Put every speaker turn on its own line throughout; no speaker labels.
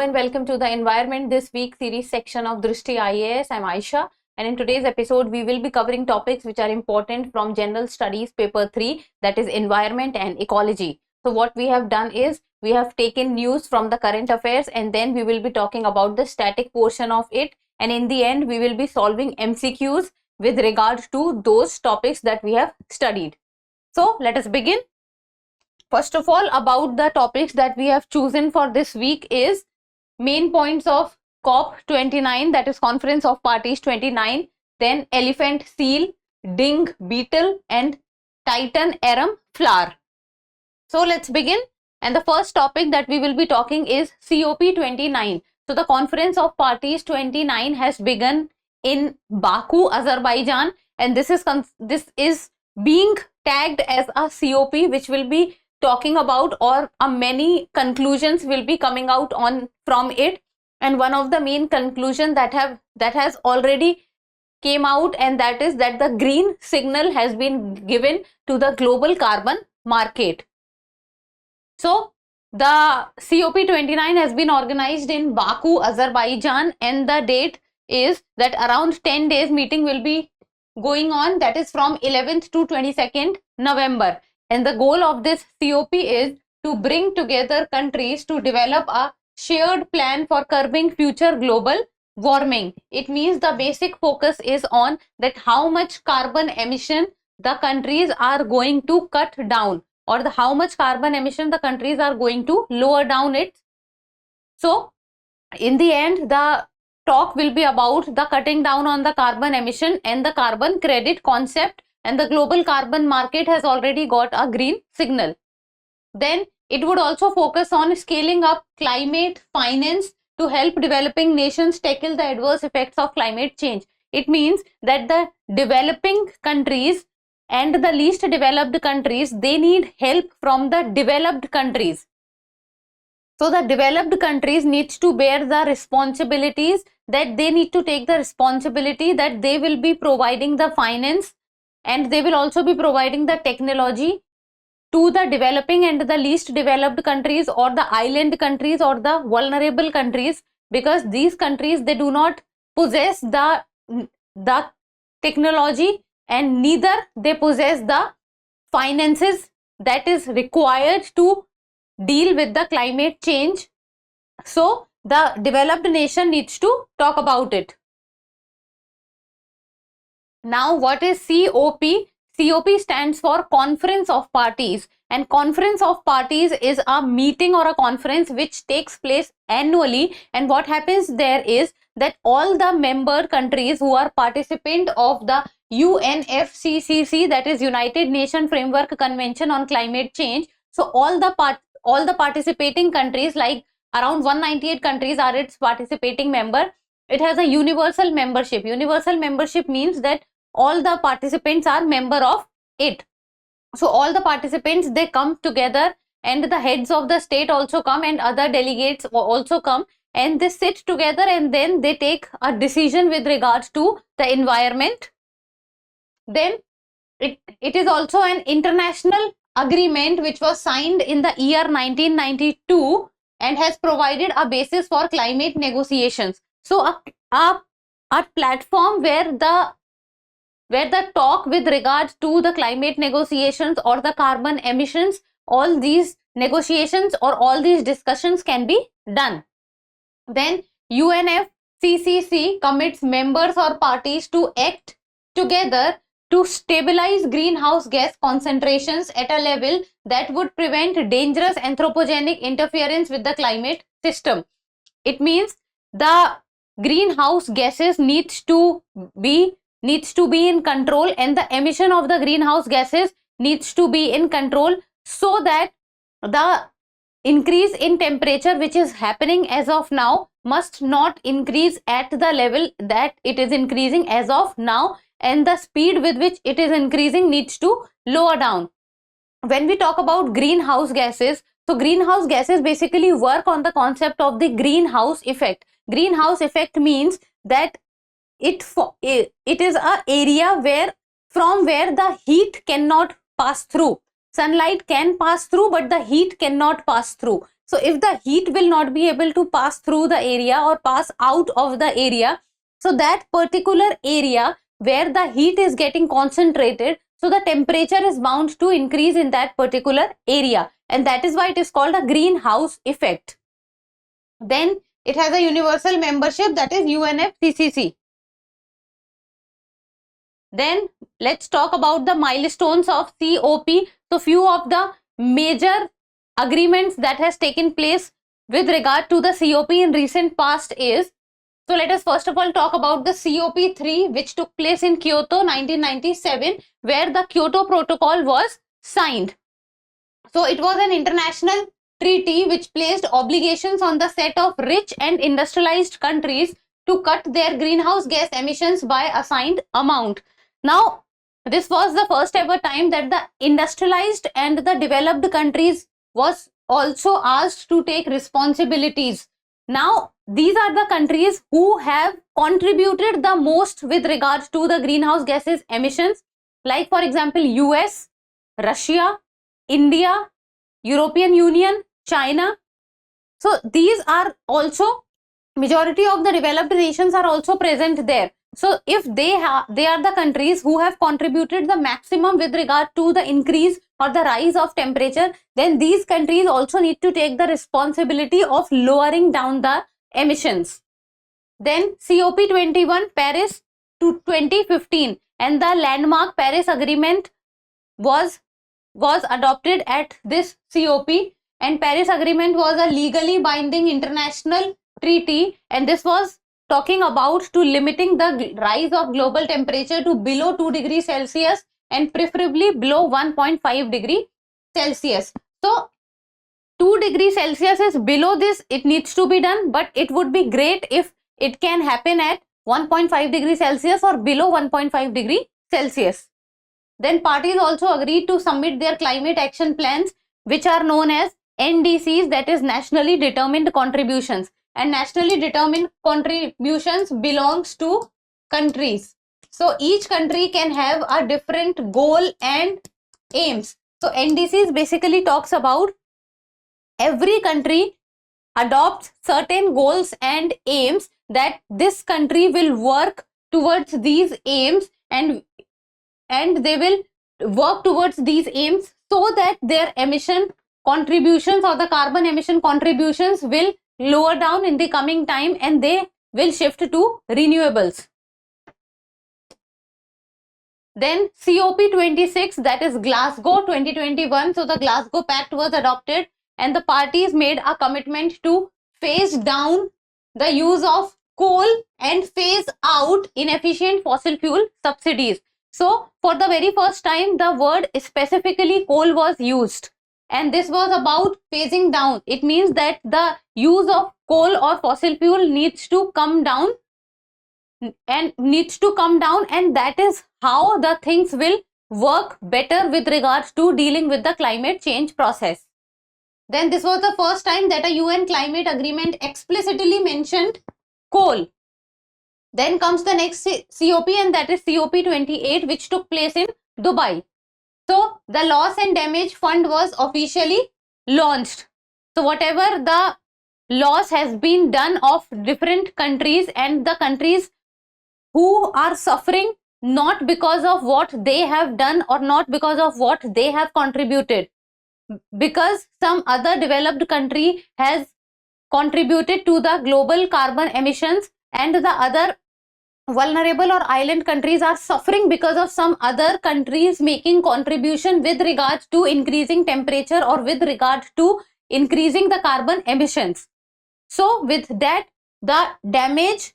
and welcome to the Environment This Week series section of Drishti IAS. I'm Aisha, and in today's episode we will be covering topics which are important from General Studies paper 3, that is environment and ecology. So what we have done is we have taken news from the current affairs and then we will be talking about the static portion of it, and in the end we will be solving MCQs with regard to those topics that we have studied. So let us begin. First of all, about the topics that we have chosen for this week is main points of COP29, that is Conference of Parties 29, then elephant, seal, ding, beetle, and Titan arum flower. So let's begin. And the first topic that we will be talking is COP29. So the Conference of Parties 29 has begun in Baku, Azerbaijan, and this is being tagged as a COP, which will be talking about, or many conclusions will be coming out from it. And one of the main conclusion that has already came out, and that is that the green signal has been given to the global carbon market. So the COP29 has been organized in Baku, Azerbaijan, and the date is that around 10 days meeting will be going on, that is from 11th to 22nd November. And the goal of this COP is to bring together countries to develop a shared plan for curbing future global warming. It means the basic focus is on that how much carbon emission the countries are going to cut down, or how much carbon emission the countries are going to lower down it. So in the end, the talk will be about the cutting down on the carbon emission and the carbon credit concept, and the global carbon market has already got a green signal. Then it would also focus on scaling up climate finance to help developing nations tackle the adverse effects of climate change. It means that the developing countries and the least developed countries, they need help from the developed countries. So the developed countries need to bear the responsibilities, that they need to take the responsibility that they will be providing the finance and they will also be providing the technology to the developing and the least developed countries, or the island countries, or the vulnerable countries, because these countries, they do not possess the technology and neither they possess the finances that is required to deal with the climate change. So the developed nation needs to talk about it. Now, what is COP? COP stands for Conference of Parties, and Conference of Parties is a meeting or a conference which takes place annually. And what happens there is that all the member countries who are participant of the UNFCCC, that is United Nations Framework Convention on Climate Change, so all the participating countries, like around 198 countries are its participating member. It has a universal membership. Universal membership means that all the participants are member of it. So all the participants, they come together, and the heads of the state also come, and other delegates also come, and they sit together and then they take a decision with regards to the environment. Then it is also an international agreement which was signed in the year 1992 and has provided a basis for climate negotiations. So a platform where the talk with regards to the climate negotiations or the carbon emissions, all these negotiations or all these discussions can be done. Then UNFCCC commits members or parties to act together to stabilize greenhouse gas concentrations at a level that would prevent dangerous anthropogenic interference with the climate system. It means the greenhouse gases needs to be in control, and the emission of the greenhouse gases needs to be in control, so that the increase in temperature which is happening as of now must not increase at the level that it is increasing as of now, and the speed with which it is increasing needs to lower down. When we talk about greenhouse gases, so greenhouse gases basically work on the concept of the greenhouse effect. Greenhouse effect means that it is a area from where the heat cannot pass through. Sunlight can pass through, but the heat cannot pass through. So if the heat will not be able to pass through the area or pass out of the area, so that particular area where the heat is getting concentrated, so the temperature is bound to increase in that particular area, and that is why it is called a greenhouse effect. Then it has a universal membership, that is UNFCCC. Then let's talk about the milestones of COP. So few of the major agreements that has taken place with regard to the COP in recent past is, so let us first of all talk about the COP3, which took place in Kyoto 1997, where the Kyoto Protocol was signed. So it was an international treaty which placed obligations on the set of rich and industrialized countries to cut their greenhouse gas emissions by assigned amount. Now, this was the first ever time that the industrialized and the developed countries was also asked to take responsibilities. Now, these are the countries who have contributed the most with regards to the greenhouse gases emissions, like for example US, Russia, India, European Union, China. So these are also, majority of the developed nations are also present there. So if they are the countries who have contributed the maximum with regard to the increase or the rise of temperature, then these countries also need to take the responsibility of lowering down the emissions. Then COP21 Paris to 2015, and the landmark Paris Agreement was adopted at this COP, and Paris Agreement was a legally binding international treaty, and this was talking about to limiting the rise of global temperature to below 2 degrees Celsius and preferably below 1.5 degree Celsius. So 2 degrees Celsius is below this, it needs to be done, but it would be great if it can happen at 1.5 degrees Celsius or below 1.5 degree Celsius. Then parties also agreed to submit their climate action plans, which are known as NDCs, that is nationally determined contributions. And nationally determined contributions belongs to countries. So each country can have a different goal and aims. So NDCs basically talks about every country adopts certain goals and aims, that this country will work towards these aims, and they will work towards these aims so that their emission contributions or the carbon emission contributions will lower down in the coming time, and they will shift to renewables. Then COP26, that is Glasgow 2021. So the Glasgow Pact was adopted, and the parties made a commitment to phase down the use of coal and phase out inefficient fossil fuel subsidies. So for the very first time, the word specifically coal was used, and this was about phasing down. It means that the use of coal or fossil fuel needs to come down, and that is how the things will work better with regards to dealing with the climate change process. Then this was the first time that a UN climate agreement explicitly mentioned coal. Then comes the next COP, and that is COP28, which took place in Dubai. So the loss and damage fund was officially launched. So whatever the loss has been done of different countries, and the countries who are suffering not because of what they have done or not because of what they have contributed, because some other developed country has contributed to the global carbon emissions, and the other vulnerable or island countries are suffering because of some other countries making contribution with regards to increasing temperature or with regard to increasing the carbon emissions. So with that, the damage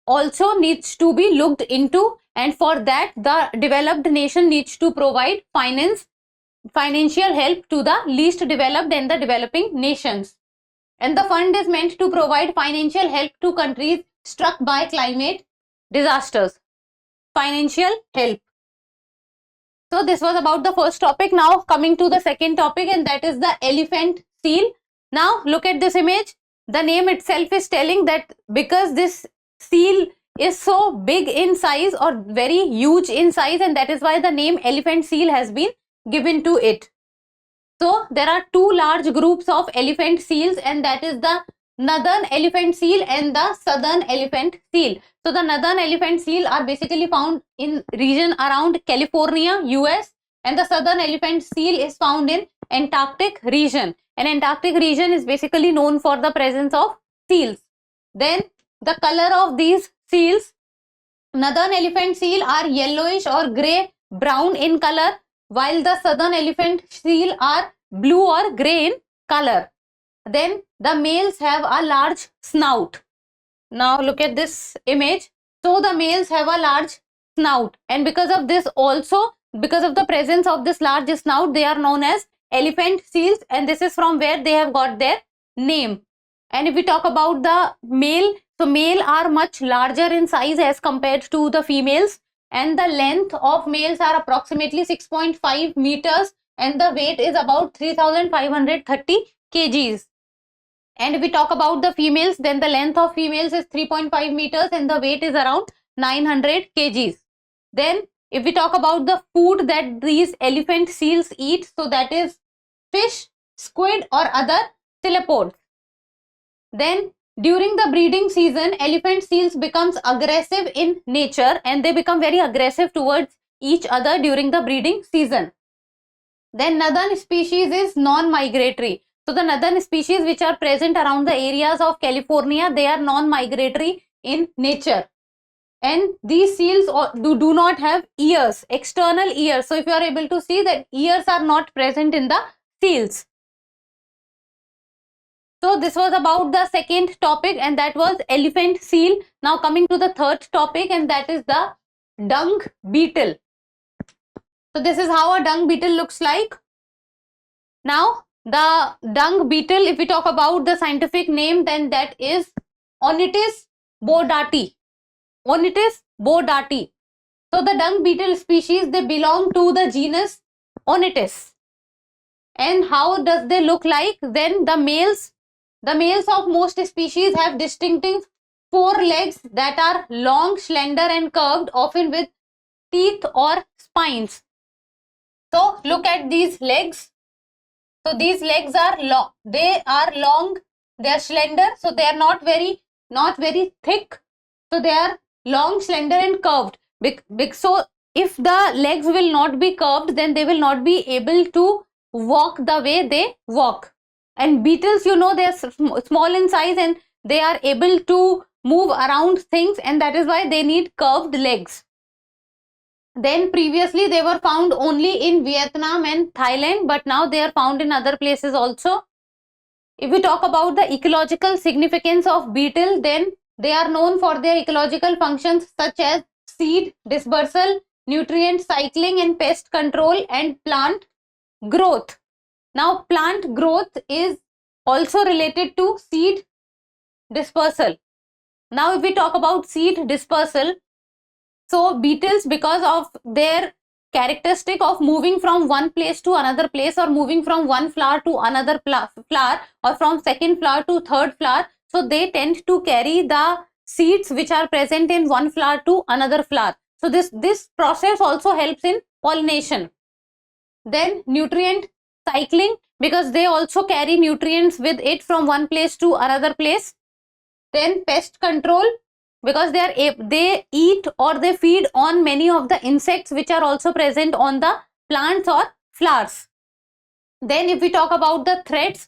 also needs to be looked into, and for that the developed nation needs to provide financial help to the least developed and the developing nations. And the fund is meant to provide financial help to countries struck by climate disasters. Financial help. So this was about the first topic. Now coming to the second topic, and that is the elephant seal. Now look at this image. The name itself is telling that because this seal is so big in size or very huge in size, and that is why the name elephant seal has been given to it. So there are two large groups of elephant seals, and that is the northern elephant seal and the southern elephant seal. So the northern elephant seal are basically found in region around California, US, and the southern elephant seal is found in Antarctic region. And Antarctic region is basically known for the presence of seals. Then the color of these seals, northern elephant seal are yellowish or grey brown in color, while the southern elephant seal are blue or grey in color. Then the males have a large snout. Now look at this image. So the males have a large snout, and because of this also, because of the presence of this large snout, they are known as elephant seals, and this is from where they have got their name. And if we talk about the male, so male are much larger in size as compared to the females, and the length of males are approximately 6.5 meters, and the weight is about 3530 kgs. And if we talk about the females, then the length of females is 3.5 meters and the weight is around 900 kgs. Then if we talk about the food that these elephant seals eat, so that is fish, squid or other cephalopods. Then during the breeding season, elephant seals becomes aggressive in nature, and they become very aggressive towards each other during the breeding season. Then northern species is non-migratory. So the northern species which are present around the areas of California, they are non-migratory in nature. And these seals do not have ears, external ears. So if you are able to see that ears are not present in the seals. So this was about the second topic, and that was elephant seal. Now coming to the third topic, and that is the dung beetle. So this is how a dung beetle looks like. Now the dung beetle, if we talk about the scientific name, then that is Onytis bodati. Onytis bodati. So the dung beetle species, they belong to the genus Onytis. And how does they look like? Then the males of most species have distinctive forelegs that are long, slender and curved, often with teeth or spines. So look at these legs. So these legs are long, they are long, they are slender, so they are not very thick. So they are long, slender and curved. So if the legs will not be curved, then they will not be able to walk the way they walk. And beetles, you know, they are small in size and they are able to move around things, and that is why they need curved legs. Then previously they were found only in Vietnam and Thailand, but now they are found in other places also. If we talk about the ecological significance of beetle, then they are known for their ecological functions such as seed dispersal, nutrient cycling and pest control, and plant growth. Now plant growth is also related to seed dispersal. Now if we talk about seed dispersal, so beetles, because of their characteristic of moving from one place to another place, or moving from one flower to another flower, or from second flower to third flower, so they tend to carry the seeds which are present in one flower to another flower. So this process also helps in pollination. Then nutrient cycling, because they also carry nutrients with it from one place to another place. Then pest control, because they eat or they feed on many of the insects which are also present on the plants or flowers. Then if we talk about the threats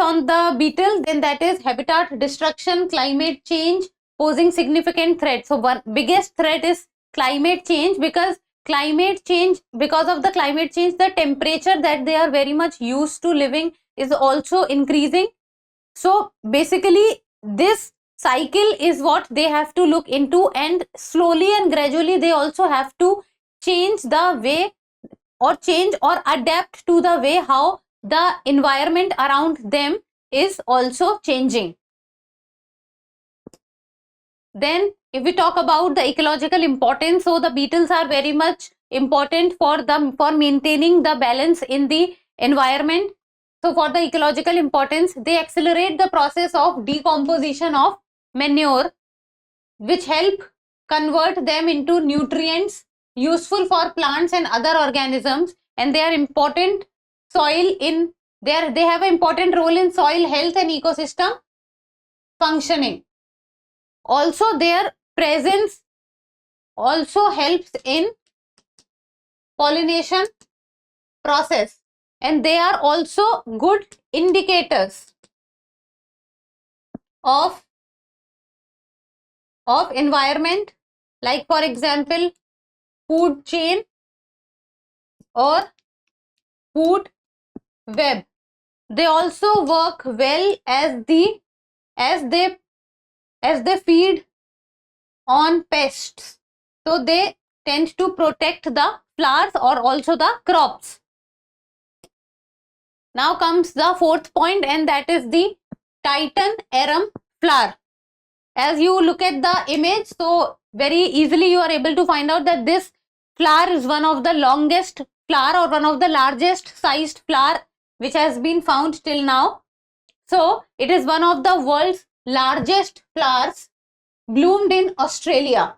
on the beetle, then that is habitat destruction, climate change posing significant threats. So one biggest threat is climate change, because of the climate change, the temperature that they are very much used to living is also increasing. So basically this cycle is what they have to look into, and slowly and gradually they also have to change the way, or change or adapt to the way how the environment around them is also changing. Then if we talk about the ecological importance, so the beetles are very much important for maintaining the balance in the environment. So for the ecological importance, they accelerate the process of decomposition of manure, which help convert them into nutrients useful for plants and other organisms, and they are important. soil in they have an important role in soil health and ecosystem functioning. Also, their presence also helps in pollination process, and they are also good indicators of environment, like for example food chain or food web. They also work well as they feed on pests, so they tend to protect the flowers or also the crops. Now comes the fourth point, and that is the Titan arum flower. As you look at the image, so very easily you are able to find out that this flower is one of the longest flower or one of the largest sized flower which has been found till now. So it is one of the world's largest flowers, bloomed in Australia.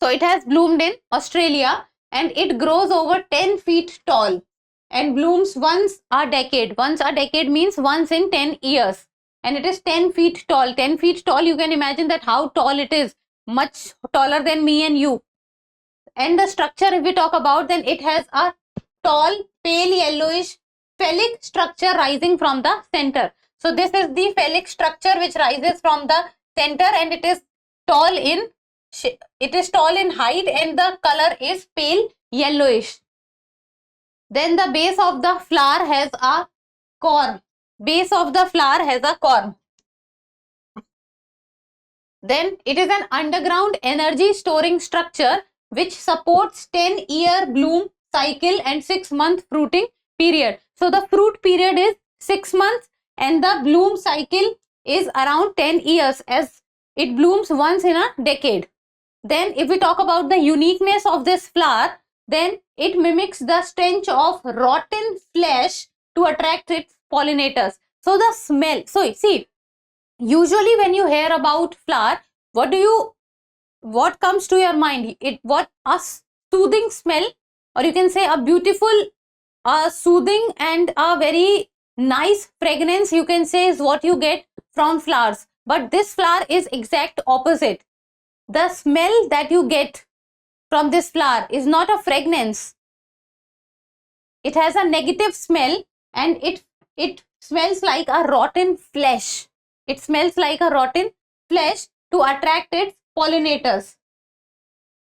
So it has bloomed in Australia, and it grows over 10 feet tall and blooms once a decade. Once a decade means once in 10 years. And it is 10 feet tall. 10 feet tall, you can imagine that how tall it is. Much taller than me and you. And the structure, if we talk about, then it has a tall, pale yellowish phallic structure rising from the center. So this is the phallic structure which rises from the center, and it is tall in height, and the color is pale yellowish. Then the base of the flower has a corm. Base of the flower has a corm. Then it is an underground energy storing structure which supports 10-year bloom cycle and 6-month fruiting period. So the fruit period is 6 months and the bloom cycle is around 10 years, as it blooms once in a decade. Then if we talk about the uniqueness of this flower, then it mimics the stench of rotten flesh to attract its pollinators. So the smell, so see, usually when you hear about flower, what comes to your mind? What a soothing smell, or you can say a beautiful, soothing and a very nice fragrance, you can say, is what you get from flowers. But this flower is exact opposite. The smell that you get from this flower is not a fragrance. It has a negative smell, and it smells like a rotten flesh. It smells like a rotten flesh to attract its pollinators.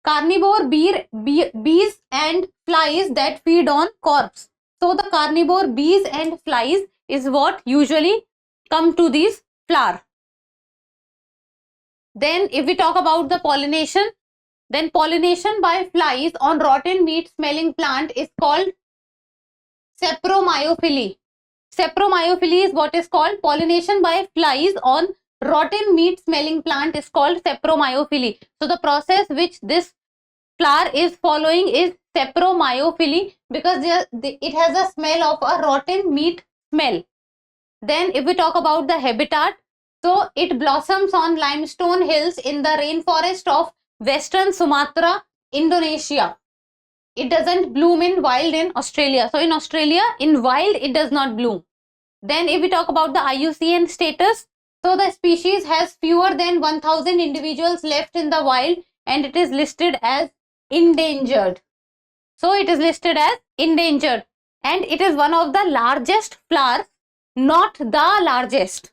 Carnivore bees and flies that feed on corpse. So the carnivore bees and flies is what usually come to these flower. Then if we talk about the pollination, then pollination by flies on rotten meat smelling plant is called sapromyophily. Sapromyophily is what is called pollination by flies on rotten meat smelling plant is called sapromyophily. So the process which this flower is following is sapromyophily, because it has a smell of a rotten meat smell. Then if we talk about the habitat, so it blossoms on limestone hills in the rainforest of Western Sumatra, Indonesia. It doesn't bloom in wild in Australia. So in Australia, in wild, it does not bloom. Then if we talk about the IUCN status, so the species has fewer than 1000 individuals left in the wild, and it is listed as endangered. So it is listed as endangered, and it is one of the largest flowers, not the largest.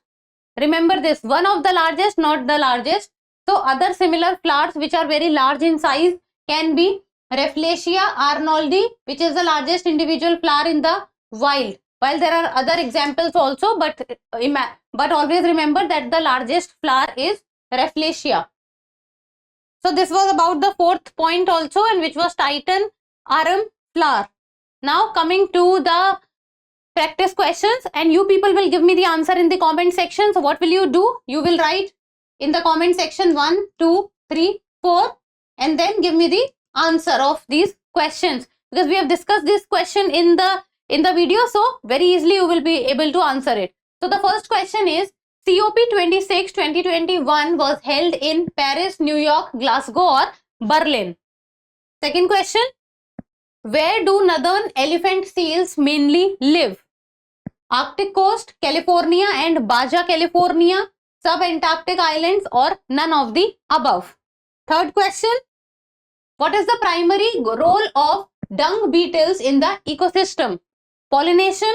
Remember this, one of the largest, not the largest. So other similar flowers which are very large in size can be Rafflesia arnoldi, which is the largest individual flower in the wild. While there are other examples also, but always remember that the largest flower is Rafflesia. So this was about the fourth point also, and which was Titan arum flower. Now coming to the practice questions, and you people will give me the answer in the comment section. So what will you do? You will write in the comment section 1, 2, 3, 4, and then give me the answer of these questions, because we have discussed this question in the video, so very easily you will be able to answer it. So the first question is, COP26 2021 was held in Paris, New York, Glasgow or Berlin? Second question, Where do northern elephant seals mainly live? Arctic coast, California and Baja California, subantarctic islands, or none of the above. Third question. What is the primary role of dung beetles in the ecosystem? Pollination,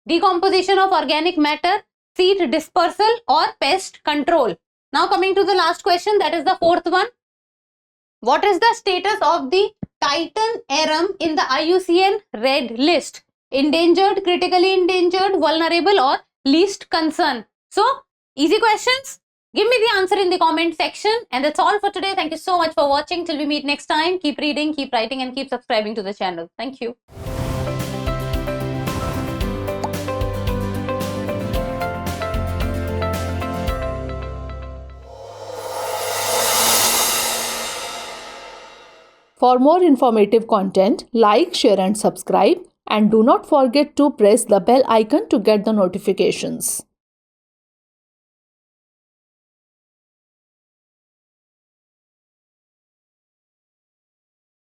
decomposition of organic matter, seed dispersal, or pest control. Now coming to the last question, that is the fourth one. What is the status of the Titan arum in the IUCN Red List? Endangered, critically endangered, vulnerable, or least concern? So, easy questions. Give me the answer in the comment section. And that's all for today. Thank you so much for watching. Till we meet next time, keep reading, keep writing, and keep subscribing to the channel. Thank you.
For more informative content, like, share and subscribe, and do not forget to press the bell icon to get the notifications.